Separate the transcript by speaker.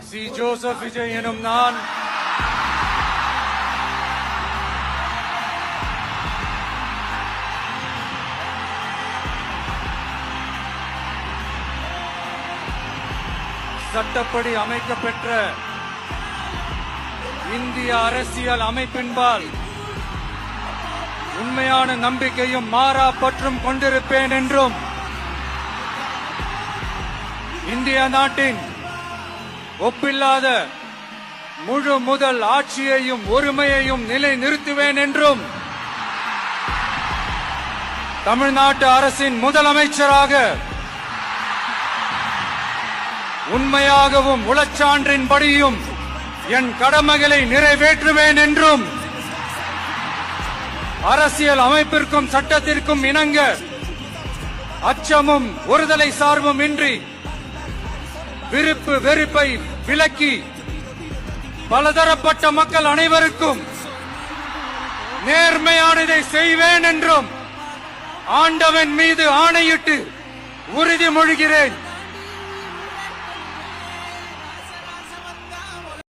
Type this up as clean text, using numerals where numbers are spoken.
Speaker 1: C Joseph Vijay எனும் நான் சட்டப்படி அமைக்கப்பெற்ற இந்திய அரசியல் அமைப்பின்பால் உண்மையான நம்பிக்கையும் மாறா பற்றும் கொண்டிருப்பேன் என்றும் இந்திய நாட்டின் ஒப்பில்லாத முழு முதல் ஆட்சியையும் ஒருமையையும் நிலை நிறுத்துவேன் என்றும் தமிழ்நாட்டு அரசின் முதலமைச்சராக உண்மையாகவும் உளச்சான்றின்படியும் என் கடமைகளை நிறைவேற்றுவேன் என்றும் அரசியல் அமைப்பிற்கும் சட்டத்திற்கும் இணங்க அச்சமும் ஒருதலை சார்பும் இன்றி விருப்பு வெறுப்பை விலக்கி பலதரப்பட்ட மக்கள் அனைவருக்கும் நேர்மையானதை செய்வேன் என்றும் ஆண்டவன் மீது ஆணையிட்டு உறுதிமொழிகிறேன்.